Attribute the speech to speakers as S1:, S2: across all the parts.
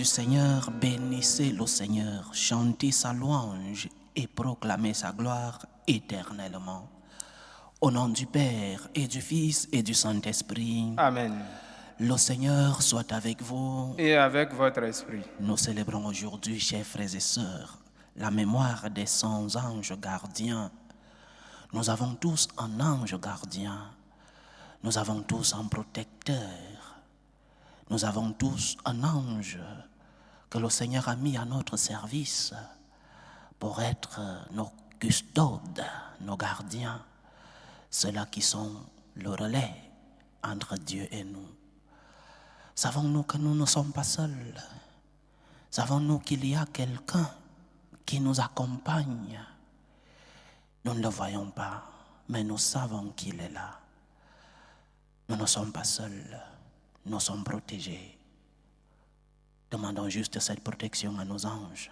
S1: du Seigneur, bénissez le Seigneur, chantez sa louange et proclamez sa gloire éternellement. Au nom du Père et du Fils et du Saint-Esprit.
S2: Amen.
S1: Le Seigneur soit avec vous.
S2: Et avec votre esprit.
S1: Nous célébrons aujourd'hui, chers frères et sœurs, la mémoire des 100 anges gardiens. Nous avons tous un ange gardien. Nous avons tous un protecteur. Nous avons tous un ange que le Seigneur a mis à notre service pour être nos custodes, nos gardiens, ceux-là qui sont le relais entre Dieu et nous. Savons-nous que nous ne sommes pas seuls? Savons-nous qu'il y a quelqu'un qui nous accompagne? Nous ne le voyons pas, mais nous savons qu'il est là. Nous ne sommes pas seuls, nous sommes protégés. Demandons juste cette protection à nos anges.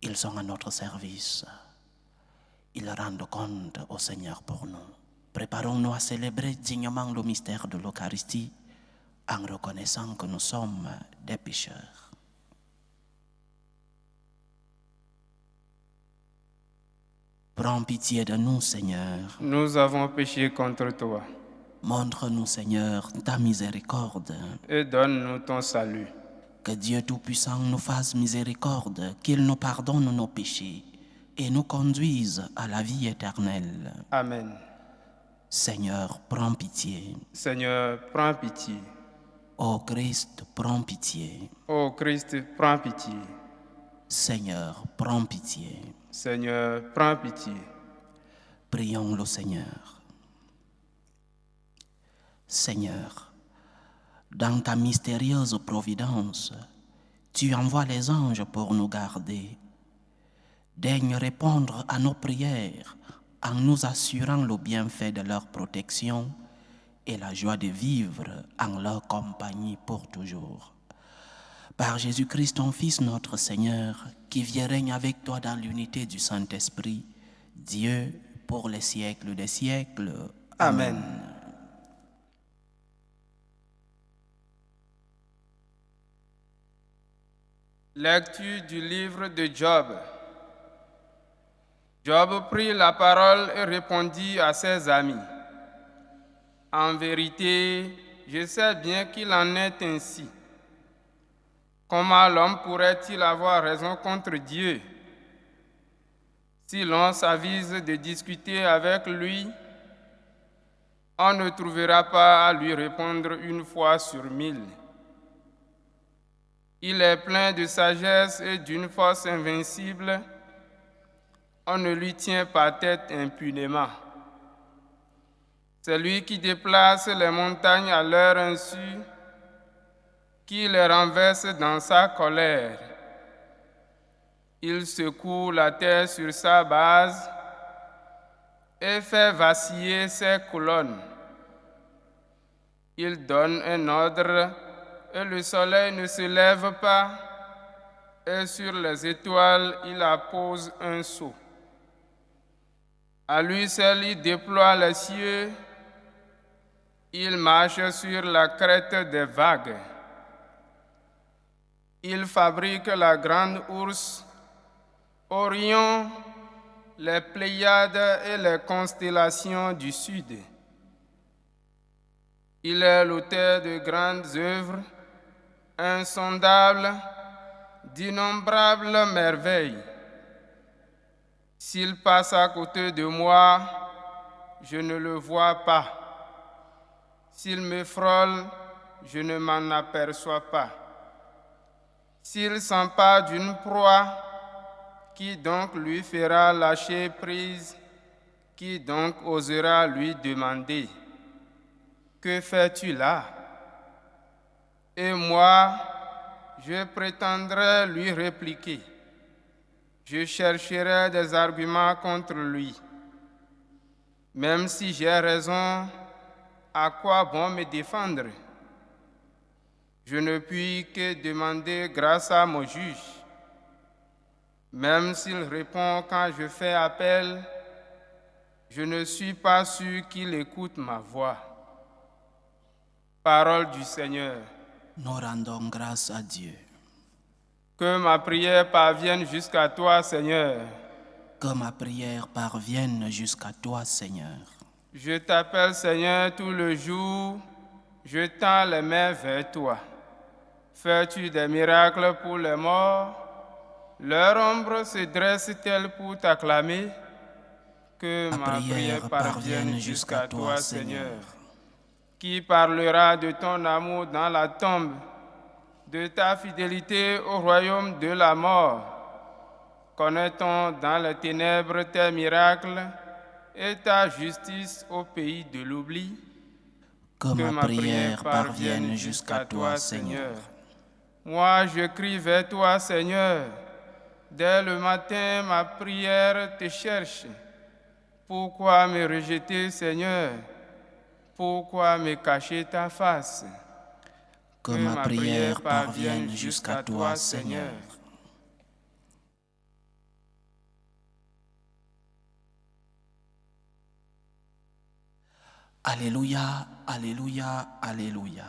S1: Ils sont à notre service. Ils rendent compte au Seigneur pour nous. Préparons-nous à célébrer dignement le mystère de l'Eucharistie en reconnaissant que nous sommes des pécheurs. Prends pitié de nous, Seigneur.
S2: Nous avons péché contre toi.
S1: Montre-nous, Seigneur, ta miséricorde.
S2: Et donne-nous ton salut.
S1: Que Dieu Tout-Puissant nous fasse miséricorde, qu'il nous pardonne nos péchés et nous conduise à la vie éternelle.
S2: Amen.
S1: Seigneur, prends pitié.
S2: Seigneur, prends pitié.
S1: Ô Christ, prends pitié.
S2: Ô Christ, prends pitié.
S1: Seigneur, prends pitié.
S2: Seigneur, prends pitié.
S1: Prions le Seigneur. Seigneur, dans ta mystérieuse providence, tu envoies les anges pour nous garder. Daigne répondre à nos prières en nous assurant le bienfait de leur protection et la joie de vivre en leur compagnie pour toujours. Par Jésus-Christ, ton Fils, notre Seigneur, qui vit et règne avec toi dans l'unité du Saint-Esprit, Dieu, pour les siècles des siècles. Amen.
S2: Lecture du livre de Job. Job prit la parole et répondit à ses amis. En vérité, je sais bien qu'il en est ainsi. Comment l'homme pourrait-il avoir raison contre Dieu? Si l'on s'avise de discuter avec lui, on ne trouvera pas à lui répondre une fois sur 1000. Il est plein de sagesse et d'une force invincible. On ne lui tient pas tête impunément. C'est lui qui déplace les montagnes à leur insu, qui les renverse dans sa colère. Il secoue la terre sur sa base et fait vaciller ses colonnes. Il donne un ordre et le soleil ne se lève pas, et sur les étoiles il appose un sceau. À lui seul il déploie les cieux, il marche sur la crête des vagues. Il fabrique la grande ourse, Orion, les Pléiades et les constellations du sud. Il est l'auteur de grandes œuvres, insondables, d'innombrables merveilles. S'il passe à côté de moi, je ne le vois pas. S'il me frôle, je ne m'en aperçois pas. S'il s'empare d'une proie, qui donc lui fera lâcher prise? Qui donc osera lui demander: que fais-tu là? Et moi, je prétendrai lui répliquer. Je chercherai des arguments contre lui. Même si j'ai raison, à quoi bon me défendre? Je ne puis que demander grâce à mon juge. Même s'il répond quand je fais appel, je ne suis pas sûr qu'il écoute ma voix. Parole du Seigneur.
S1: Nous rendons grâce à Dieu.
S2: Que ma prière parvienne jusqu'à toi, Seigneur.
S1: Que ma prière parvienne jusqu'à toi, Seigneur.
S2: Je t'appelle, Seigneur, tout le jour. Je tends les mains vers toi. Fais-tu des miracles pour les morts? Leur ombre se dresse-t-elle pour t'acclamer? Que ma prière parvienne jusqu'à toi, Seigneur. Qui parlera de ton amour dans la tombe, de ta fidélité au royaume de la mort? Connaît-on dans les ténèbres tes miracles et ta justice au pays de l'oubli?
S1: Que ma prière parvienne jusqu'à toi, Seigneur.
S2: Moi, je crie vers toi, Seigneur. Dès le matin, ma prière te cherche. Pourquoi me rejeter, Seigneur? Pourquoi me cacher ta face?
S1: Que ma prière parvienne jusqu'à toi, Seigneur. Alléluia, Alléluia, Alléluia.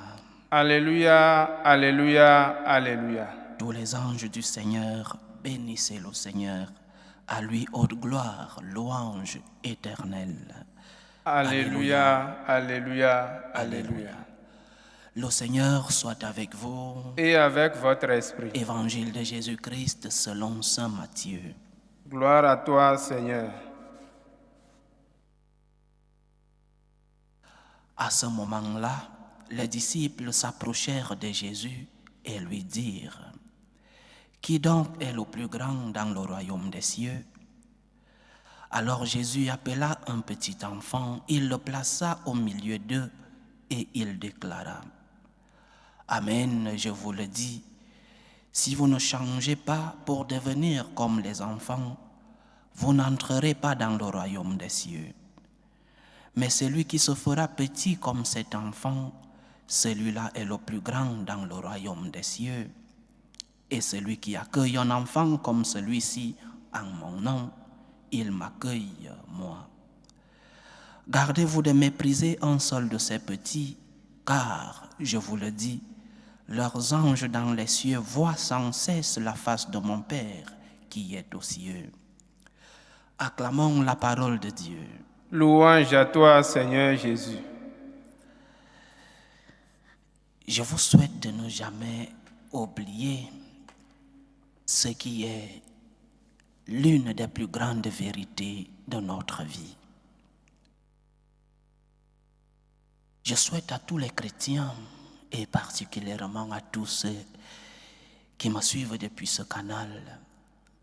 S2: Alléluia, Alléluia, Alléluia.
S1: Tous les anges du Seigneur, bénissez le Seigneur. À lui haute gloire, louange éternelle.
S2: Alléluia, Alléluia, Alléluia.
S1: Le Seigneur soit avec vous.
S2: Et avec votre esprit.
S1: Évangile de Jésus-Christ selon saint Matthieu.
S2: Gloire à toi, Seigneur.
S1: À ce moment-là, les disciples s'approchèrent de Jésus et lui dirent: Qui donc est le plus grand dans le royaume des cieux? Alors Jésus appela un petit enfant, il le plaça au milieu d'eux et il déclara: Amen, je vous le dis, si vous ne changez pas pour devenir comme les enfants, vous n'entrerez pas dans le royaume des cieux. Mais celui qui se fera petit comme cet enfant, celui-là est le plus grand dans le royaume des cieux. Et celui qui accueille un enfant comme celui-ci en mon nom, il m'accueille, moi. Gardez-vous de mépriser un seul de ces petits, car, je vous le dis, leurs anges dans les cieux voient sans cesse la face de mon Père qui est aux cieux. Acclamons la parole de Dieu.
S2: Louange à toi, Seigneur Jésus.
S1: Je vous souhaite de ne jamais oublier ce qui est l'une des plus grandes vérités de notre vie. Je souhaite à tous les chrétiens, et particulièrement à tous ceux qui me suivent depuis ce canal,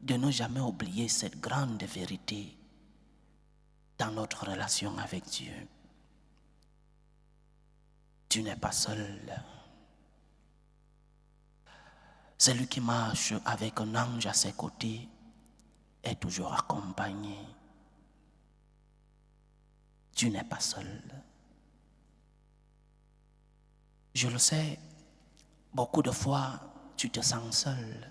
S1: de ne jamais oublier cette grande vérité dans notre relation avec Dieu. Tu n'es pas seul. Celui qui marche avec un ange à ses côtés est toujours accompagné. Tu n'es pas seul. Je le sais, beaucoup de fois, tu te sens seul.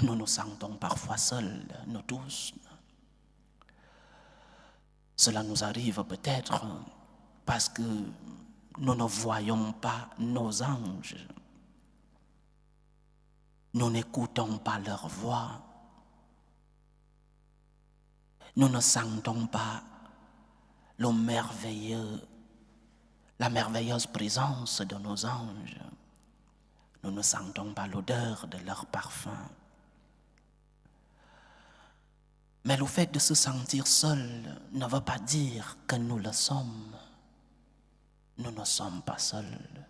S1: Nous nous sentons parfois seuls, nous tous. Cela nous arrive peut-être parce que nous ne voyons pas nos anges. Nous n'écoutons pas leur voix. Nous ne sentons pas la merveilleuse présence de nos anges. Nous ne sentons pas l'odeur de leur parfum. Mais le fait de se sentir seul ne veut pas dire que nous le sommes. Nous ne sommes pas seuls.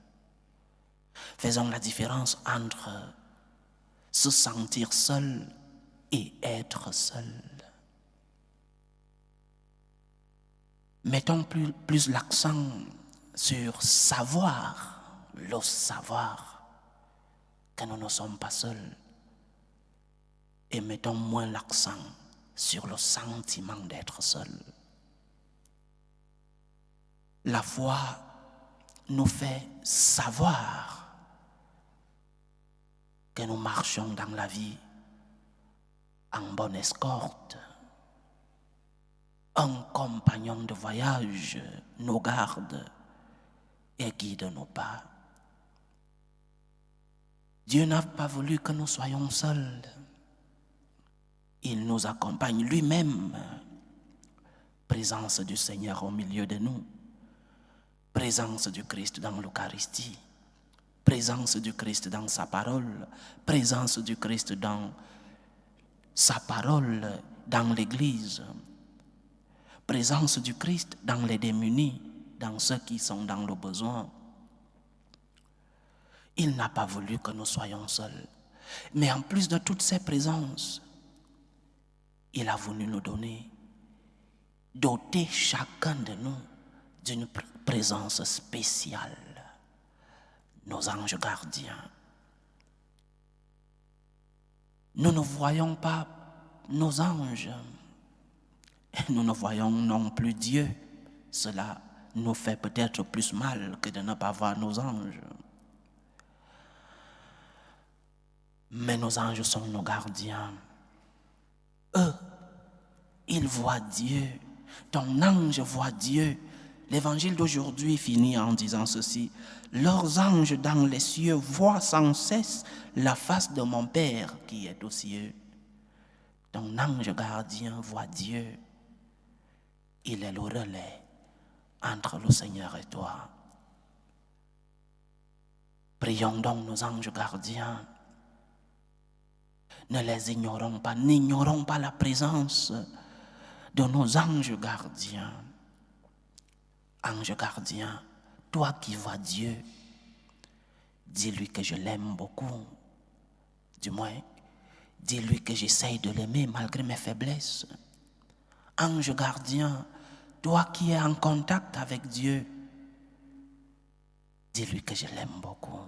S1: Faisons la différence entre se sentir seul et être seul. Mettons plus l'accent sur le savoir que nous ne sommes pas seuls. Et mettons moins l'accent sur le sentiment d'être seul. La foi nous fait savoir que nous marchons dans la vie en bonne escorte. Un compagnon de voyage nous garde et guide nos pas. Dieu n'a pas voulu que nous soyons seuls. Il nous accompagne lui-même. Présence du Seigneur au milieu de nous. Présence du Christ dans l'Eucharistie. Présence du Christ dans sa parole. Présence du Christ dans sa parole dans l'Église. Présence du Christ dans les démunis, dans ceux qui sont dans le besoin. Il n'a pas voulu que nous soyons seuls. Mais en plus de toutes ces présences, il a voulu nous donner, doter chacun de nous d'une présence spéciale. Nos anges gardiens. Nous ne voyons pas nos anges. Et nous ne voyons non plus Dieu. Cela nous fait peut-être plus mal que de ne pas voir nos anges. Mais nos anges sont nos gardiens. Eux, ils voient Dieu. Ton ange voit Dieu. L'évangile d'aujourd'hui finit en disant ceci. Leurs anges dans les cieux voient sans cesse la face de mon Père qui est aux cieux. Ton ange gardien voit Dieu. Il est le relais entre le Seigneur et toi. Prions donc nos anges gardiens. Ne les ignorons pas, n'ignorons pas la présence de nos anges gardiens. Ange gardien, toi qui vois Dieu, dis-lui que je l'aime beaucoup. Du moins, dis-lui que j'essaye de l'aimer malgré mes faiblesses. Ange gardien, toi qui es en contact avec Dieu, dis-lui que je l'aime beaucoup.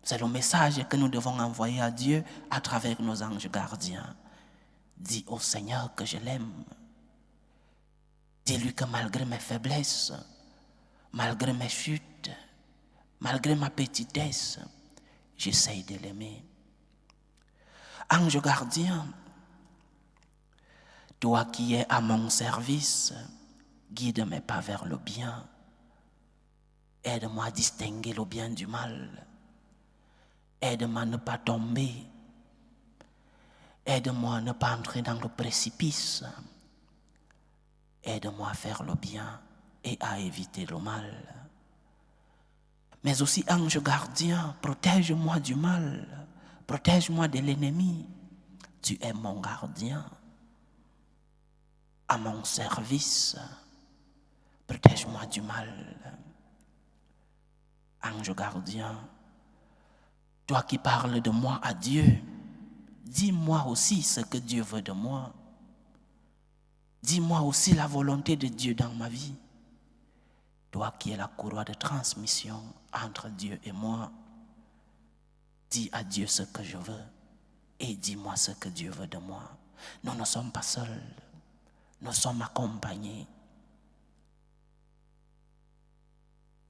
S1: C'est le message que nous devons envoyer à Dieu à travers nos anges gardiens. Dis au Seigneur que je l'aime. Dis-lui que malgré mes faiblesses, malgré mes chutes, malgré ma petitesse, j'essaye de l'aimer. Ange gardien, toi qui es à mon service, guide mes pas vers le bien. Aide-moi à distinguer le bien du mal. Aide-moi à ne pas tomber. Aide-moi à ne pas entrer dans le précipice. Aide-moi à faire le bien et à éviter le mal. Mais aussi, ange gardien, protège-moi du mal. Protège-moi de l'ennemi. Tu es mon gardien. À mon service. Protège-moi du mal. Ange gardien, toi qui parles de moi à Dieu, dis-moi aussi ce que Dieu veut de moi. Dis-moi aussi la volonté de Dieu dans ma vie. Toi qui es la courroie de transmission entre Dieu et moi, dis à Dieu ce que je veux et dis-moi ce que Dieu veut de moi. Nous ne sommes pas seuls, nous sommes accompagnés.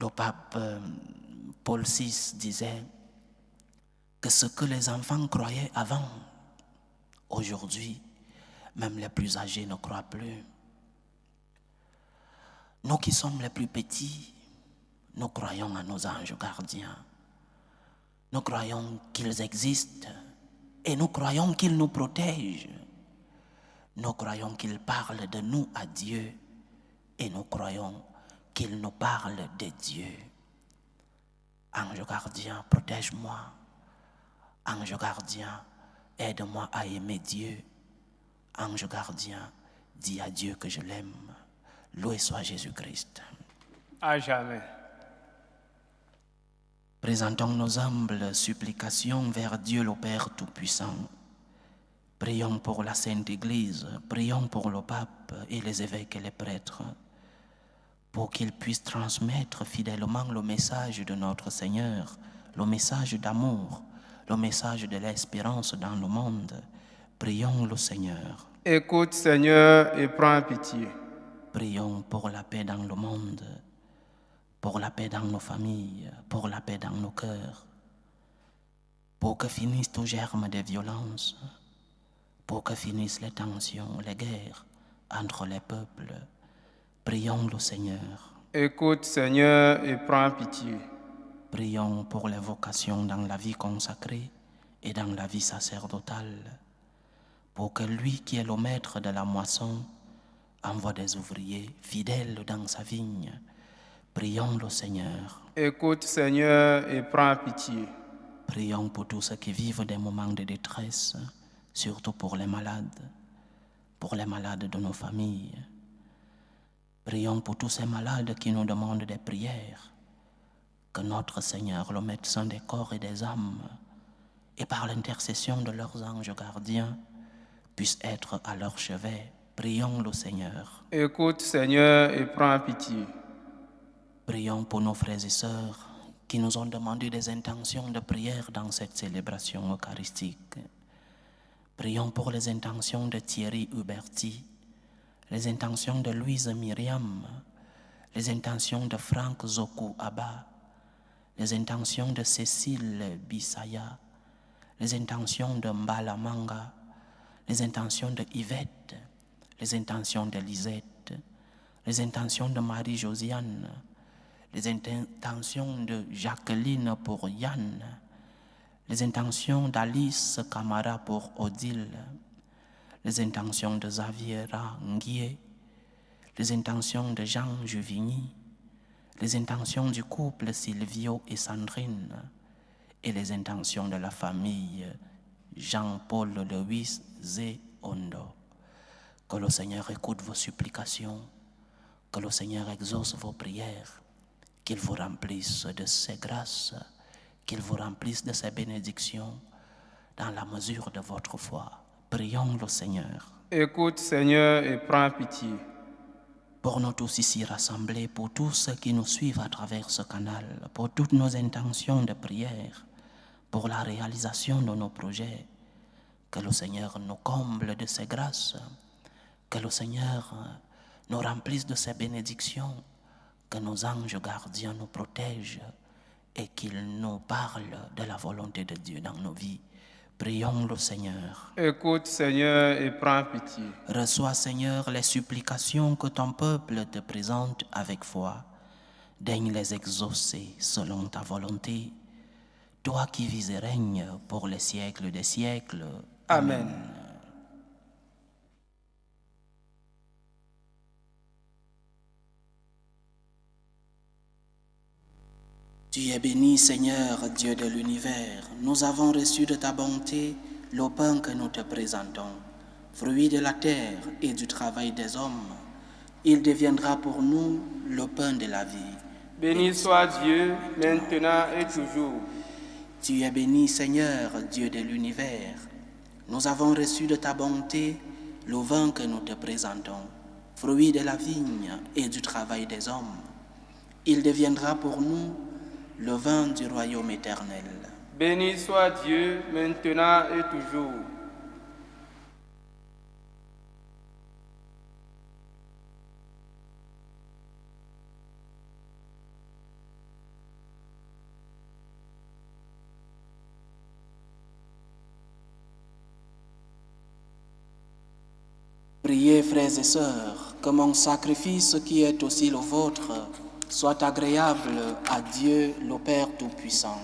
S1: Le pape Paul VI disait que ce que les enfants croyaient avant, aujourd'hui, même les plus âgés ne croient plus. Nous qui sommes les plus petits, nous croyons à nos anges gardiens. Nous croyons qu'ils existent et nous croyons qu'ils nous protègent. Nous croyons qu'ils parlent de nous à Dieu et nous croyons qu'ils nous parlent de Dieu. Ange gardien, protège-moi. Ange gardien, aide-moi à aimer Dieu. Ange gardien, dis à Dieu que je l'aime. Loué soit Jésus-Christ.
S2: À jamais.
S1: Présentons nos humbles supplications vers Dieu le Père Tout-Puissant. Prions pour la Sainte Église, prions pour le pape et les évêques et les prêtres, pour qu'ils puissent transmettre fidèlement le message de notre Seigneur, le message d'amour, le message de l'espérance dans le monde. Prions le Seigneur.
S2: Écoute, Seigneur, et prends pitié.
S1: Prions pour la paix dans le monde, pour la paix dans nos familles, pour la paix dans nos cœurs, pour que finissent tout germe de violence, pour que finissent les tensions, les guerres entre les peuples. Prions le Seigneur.
S2: Écoute, Seigneur, et prends pitié.
S1: Prions pour les vocations dans la vie consacrée et dans la vie sacerdotale, pour que lui qui est le maître de la moisson envoie des ouvriers fidèles dans sa vigne. Prions le Seigneur.
S2: Écoute, Seigneur, et prends pitié.
S1: Prions pour tous ceux qui vivent des moments de détresse, surtout pour les malades de nos familles. Prions pour tous ces malades qui nous demandent des prières, que notre Seigneur, le médecin des corps et des âmes, et par l'intercession de leurs anges gardiens, puisse être à leur chevet. Prions le Seigneur.
S2: Écoute, Seigneur, et prends pitié.
S1: Prions pour nos frères et sœurs qui nous ont demandé des intentions de prière dans cette célébration eucharistique. Prions pour les intentions de Thierry Huberti, les intentions de Louise Myriam, les intentions de Franck Zoku Abba, les intentions de Cécile Bissaya, les intentions de Mbala Manga, les intentions de Yvette, les intentions de Lisette, les intentions de Marie-Josiane, les intentions de Jacqueline pour Yann, les intentions d'Alice Camara pour Odile, les intentions de Xaviera Nguye, les intentions de Jean Juvigny, les intentions du couple Silvio et Sandrine, et les intentions de la famille Jean-Paul Louis Zé-Ondo. Que le Seigneur écoute vos supplications, que le Seigneur exauce vos prières, qu'il vous remplisse de ses grâces, qu'il vous remplisse de ses bénédictions dans la mesure de votre foi. Prions le Seigneur.
S2: Écoute, Seigneur, et prends pitié.
S1: Pour nous tous ici rassemblés, pour tous ceux qui nous suivent à travers ce canal, pour toutes nos intentions de prière, pour la réalisation de nos projets, que le Seigneur nous comble de ses grâces, que le Seigneur nous remplisse de ses bénédictions, que nos anges gardiens nous protègent et qu'ils nous parlent de la volonté de Dieu dans nos vies. Prions le Seigneur.
S2: Écoute, Seigneur, et prends pitié.
S1: Reçois, Seigneur, les supplications que ton peuple te présente avec foi. Daigne les exaucer selon ta volonté, toi qui vis et règnes pour les siècles des siècles.
S2: Amen.
S1: Tu es béni, Seigneur, Dieu de l'univers. Nous avons reçu de ta bonté le pain que nous te présentons, fruit de la terre et du travail des hommes. Il deviendra pour nous le pain de la vie.
S2: Béni soit Dieu, maintenant et toujours.
S1: Tu es béni, Seigneur, Dieu de l'univers. Nous avons reçu de ta bonté le vin que nous te présentons, fruit de la vigne et du travail des hommes. Il deviendra pour nous le vin du royaume éternel.
S2: Béni soit Dieu, maintenant et toujours.
S1: Priez, frères et sœurs, que mon sacrifice qui est aussi le vôtre soit agréable à Dieu, le Père Tout-Puissant.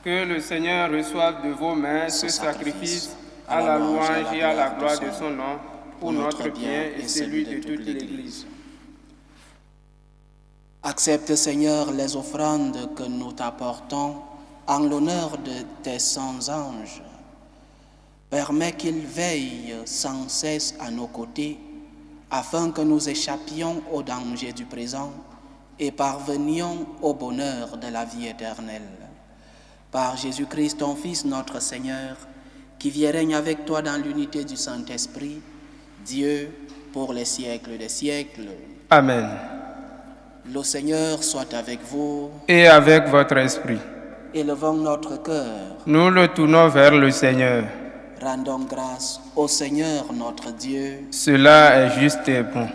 S2: Que le Seigneur reçoive de vos mains ce sacrifice à la louange et à la gloire de son nom, pour notre bien et celui de toute l'Église.
S1: Accepte, Seigneur, les offrandes que nous t'apportons en l'honneur de tes saints anges. Permets qu'ils veillent sans cesse à nos côtés, afin que nous échappions aux dangers du présent et parvenions au bonheur de la vie éternelle. Par Jésus-Christ, ton Fils, notre Seigneur, qui vit et règne avec toi dans l'unité du Saint-Esprit, Dieu, pour les siècles des siècles.
S2: Amen.
S1: Le Seigneur soit avec vous.
S2: Et avec votre esprit.
S1: Élevons notre cœur.
S2: Nous le tournons vers le Seigneur.
S1: Rendons grâce au Seigneur notre Dieu.
S2: Cela est juste et bon.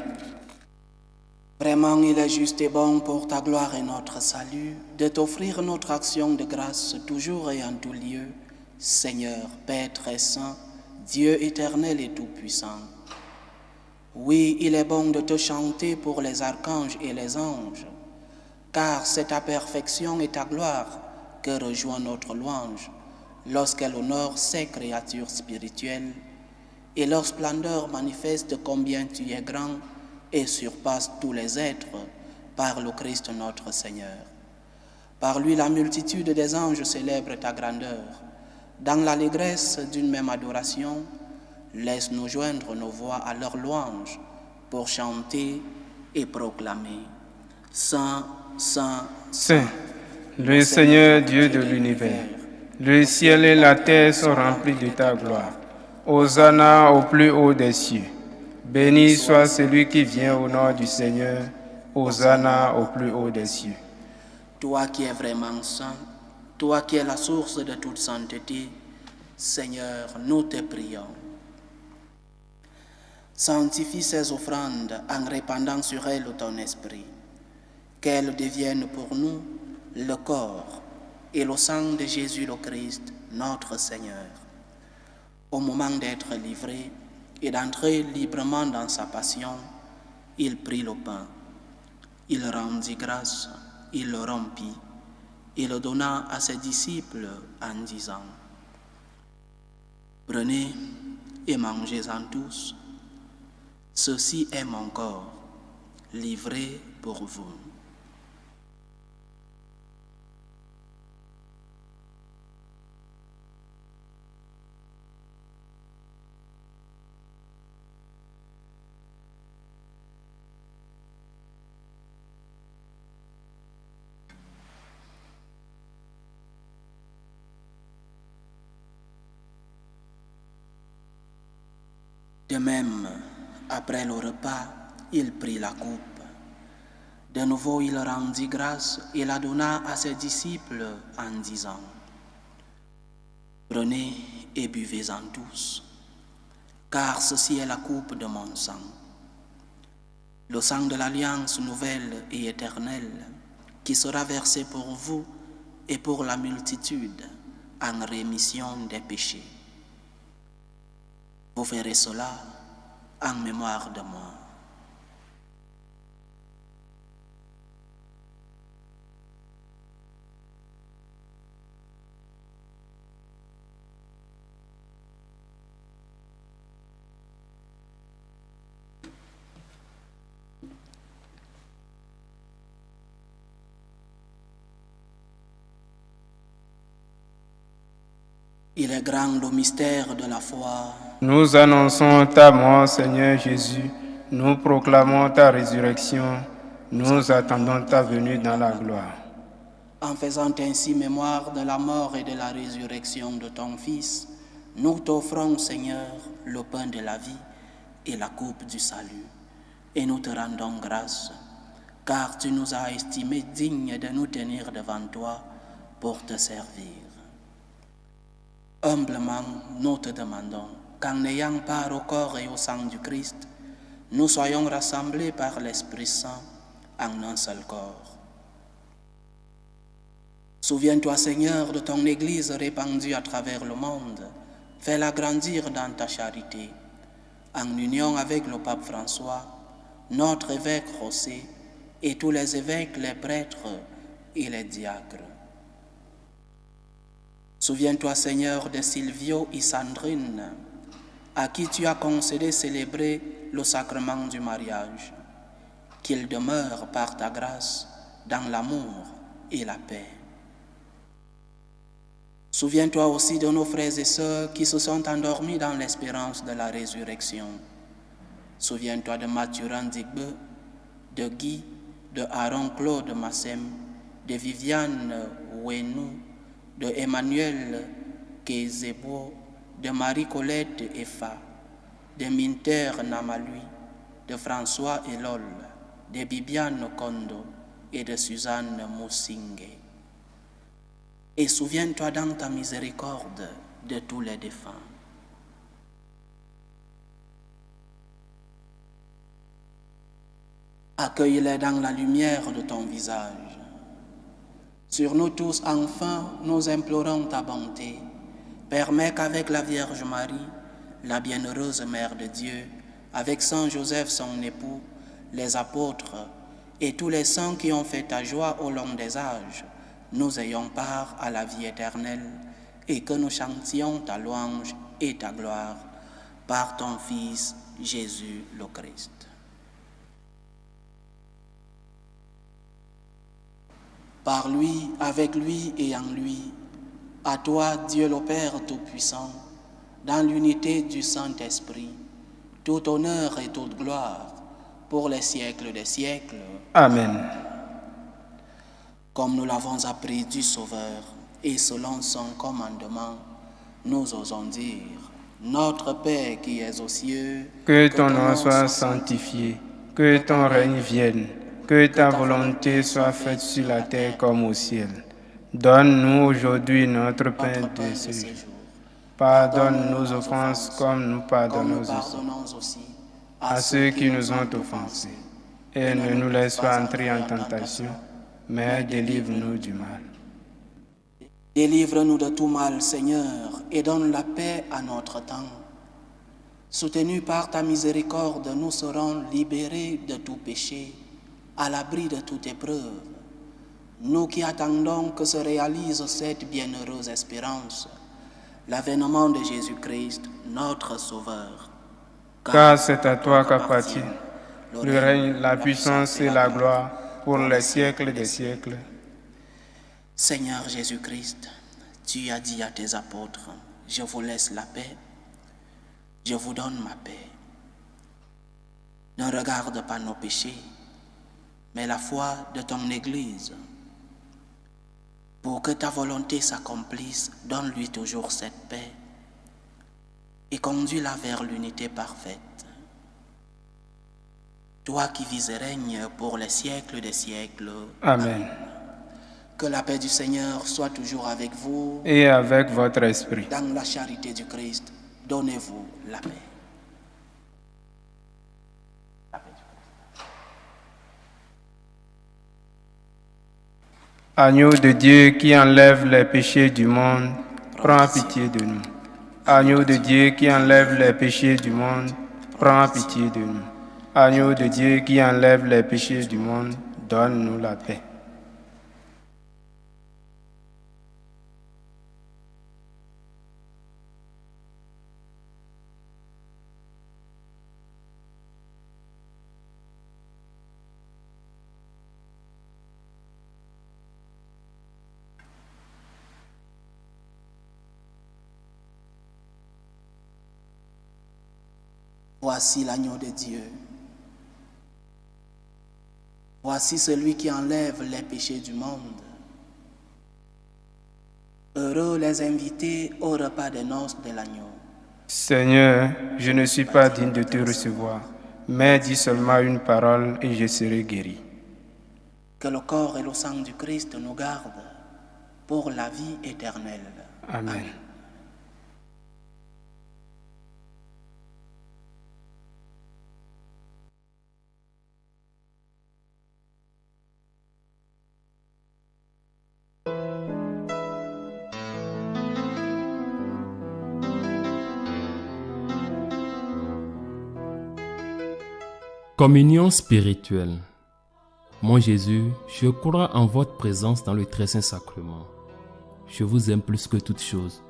S1: Vraiment, il est juste et bon pour ta gloire et notre salut de t'offrir notre action de grâce toujours et en tout lieu, Seigneur, Père très saint, Dieu éternel et tout-puissant. Oui, il est bon de te chanter pour les archanges et les anges, car c'est ta perfection et ta gloire que rejoint notre louange, lorsqu'elle honore ses créatures spirituelles, et leur splendeur manifeste combien tu es grand et surpasse tous les êtres par le Christ notre Seigneur. Par lui, la multitude des anges célèbre ta grandeur. Dans l'allégresse d'une même adoration, laisse-nous joindre nos voix à leur louange pour chanter et proclamer. Saint, Saint,
S2: Saint, le Seigneur Dieu de l'univers, le ciel et la terre sont remplis de ta gloire. Hosanna au plus haut des cieux. Béni soit celui qui vient au nom du Seigneur. Hosanna au plus haut des cieux.
S1: Toi qui es vraiment saint, toi qui es la source de toute sainteté, Seigneur, nous te prions. Sanctifie ces offrandes en répandant sur elles ton esprit, qu'elles deviennent pour nous le corps et le sang de Jésus le Christ, notre Seigneur. Au moment d'être livré et d'entrer librement dans sa passion, il prit le pain, il rendit grâce, il le rompit et le donna à ses disciples en disant: « Prenez et mangez-en tous. Ceci est mon corps, livré pour vous. » De même, après le repas, il prit la coupe. De nouveau, il rendit grâce et la donna à ses disciples en disant: « Prenez et buvez-en tous, car ceci est la coupe de mon sang, le sang de l'alliance nouvelle et éternelle, qui sera versé pour vous et pour la multitude en rémission des péchés. Vous ferez cela en mémoire de moi. » Il est grand le mystère de la foi.
S2: Nous annonçons ta mort, Seigneur Jésus. Nous proclamons ta résurrection. Nous attendons ta venue dans la gloire.
S1: En faisant ainsi mémoire de la mort et de la résurrection de ton Fils, nous t'offrons, Seigneur, le pain de la vie et la coupe du salut. Et nous te rendons grâce, car tu nous as estimés dignes de nous tenir devant toi pour te servir. Humblement, nous te demandons qu'en ayant part au corps et au sang du Christ, nous soyons rassemblés par l'Esprit Saint en un seul corps. Souviens-toi, Seigneur, de ton Église répandue à travers le monde. Fais-la grandir dans ta charité, en union avec le pape François, notre évêque José, et tous les évêques, les prêtres et les diacres. Souviens-toi, Seigneur, de Silvio et Sandrine, à qui tu as concédé célébrer le sacrement du mariage. Qu'ils demeurent par ta grâce dans l'amour et la paix. Souviens-toi aussi de nos frères et sœurs qui se sont endormis dans l'espérance de la résurrection. Souviens-toi de Mathurin Digbe, de Guy, de Aaron Claude Massem, de Viviane Ouenou, de Emmanuel Kezebo, de Marie-Colette Effa, de Minter Namalui, de François Elol, de Bibiane Kondo et de Suzanne Moussingue. Et souviens-toi dans ta miséricorde de tous les défunts. Accueille-les dans la lumière de ton visage. Sur nous tous, enfin, nous implorons ta bonté. Permets qu'avec la Vierge Marie, la bienheureuse Mère de Dieu, avec Saint Joseph son époux, les apôtres et tous les saints qui ont fait ta joie au long des âges, nous ayons part à la vie éternelle, et que nous chantions ta louange et ta gloire par ton Fils Jésus le Christ. Par lui, avec lui et en lui, à toi, Dieu le Père Tout-Puissant, dans l'unité du Saint-Esprit, tout honneur et toute gloire pour les siècles des siècles.
S2: Amen.
S1: Comme nous l'avons appris du Sauveur et selon son commandement, nous osons dire, notre Père qui es aux cieux,
S2: que ton nom soit sanctifié, que ton règne vienne, que ta volonté soit faite sur la terre comme au ciel. Donne-nous aujourd'hui notre pain de ce jour. Pardonne nos offenses comme nous pardonnons aussi à ceux qui nous ont offensés. Et ne nous laisse pas entrer en tentation, mais délivre-nous du mal.
S1: Délivre-nous de tout mal, Seigneur, et donne la paix à notre temps. Soutenus par ta miséricorde, nous serons libérés de tout péché, à l'abri de toute épreuve. Nous qui attendons que se réalise cette bienheureuse espérance, l'avènement de Jésus-Christ, notre Sauveur.
S2: Car c'est à toi qu'appartient le règne, la puissance et la gloire pour les siècles des siècles.
S1: Seigneur Jésus-Christ, tu as dit à tes apôtres, je vous laisse la paix, je vous donne ma paix. Ne regarde pas nos péchés, mais la foi de ton Église. Pour que ta volonté s'accomplisse, donne-lui toujours cette paix et conduis-la vers l'unité parfaite. Toi qui vis et règnes pour les siècles des siècles.
S2: Amen.
S1: Que la paix du Seigneur soit toujours avec vous.
S2: Et avec votre esprit.
S1: Dans la charité du Christ, donnez-vous la paix.
S2: Agneau de Dieu qui enlève les péchés du monde, prends pitié de nous. Agneau de Dieu qui enlève les péchés du monde, prends pitié de nous. Agneau de Dieu qui enlève les péchés du monde, donne-nous la paix.
S1: Voici l'agneau de Dieu. Voici celui qui enlève les péchés du monde. Heureux les invités au repas des noces de l'agneau.
S2: Seigneur, je ne suis pas digne de te recevoir, mais dis seulement une parole et je serai guéri.
S1: Que le corps et le sang du Christ nous gardent pour la vie éternelle.
S2: Amen.
S1: Amen.
S3: Communion spirituelle. Mon Jésus, je crois en votre présence dans le très saint sacrement. Je vous aime plus que toute chose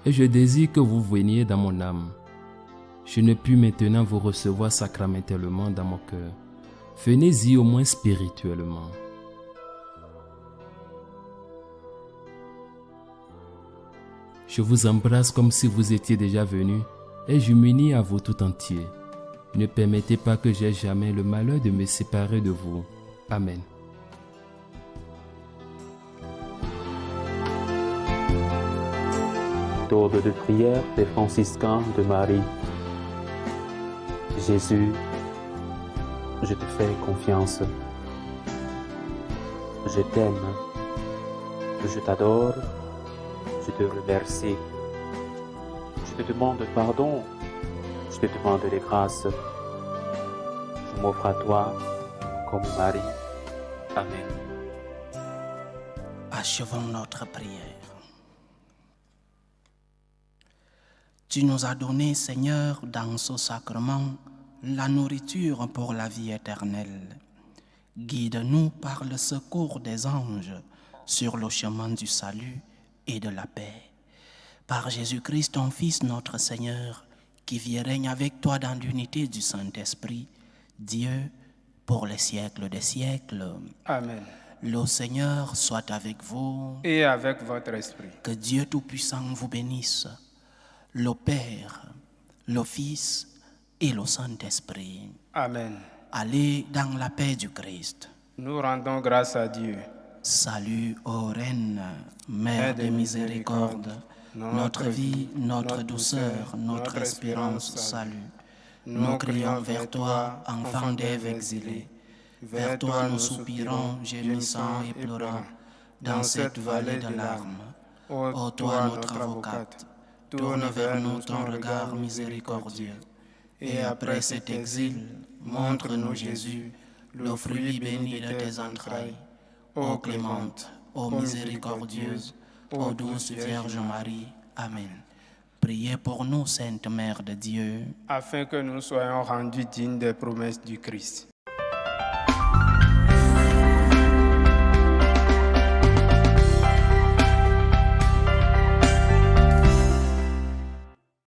S3: et je désire que vous veniez dans mon âme. Je ne puis maintenant vous recevoir sacramentellement dans mon cœur. Venez-y au moins spirituellement. Je vous embrasse comme si vous étiez déjà venu et je m'unis à vous tout entier. Ne permettez pas que j'aie jamais le malheur de me séparer de vous. Amen.
S4: Méthode de prière des franciscains de Marie. Jésus, je te fais confiance. Je t'aime. Je t'adore. Je te remercie. Je te demande pardon. Je te demande des grâces. Je m'offre à toi comme Marie. Amen.
S1: Achevons notre prière. Tu nous as donné, Seigneur, dans ce sacrement, la nourriture pour la vie éternelle. Guide-nous par le secours des anges sur le chemin du salut et de la paix. Par Jésus-Christ, ton Fils, notre Seigneur, qui vit et règne avec toi dans l'unité du Saint-Esprit, Dieu, pour les siècles des siècles.
S2: Amen.
S1: Le Seigneur soit avec vous.
S2: Et avec votre esprit.
S1: Que Dieu Tout-Puissant vous bénisse, le Père, le Fils et le Saint-Esprit.
S2: Amen.
S1: Allez dans la paix du Christ.
S2: Nous rendons grâce à Dieu.
S1: Salut, ô Reine, Mère de miséricorde, notre vie, notre douceur, notre espérance, salut. Nous crions vers toi, enfant d'Ève exilée. Vers toi nous soupirons, gémissant et pleurant, dans cette vallée de larmes. Ô toi notre avocate, tourne vers nous ton regard miséricordieux. Et après cet exil, montre-nous Jésus, le fruit béni de tes entrailles. Ô clémente, ô miséricordieuse, ô douce Vierge Marie. Amen. Priez pour nous, Sainte Mère de Dieu,
S2: afin que nous soyons rendus dignes des promesses du Christ.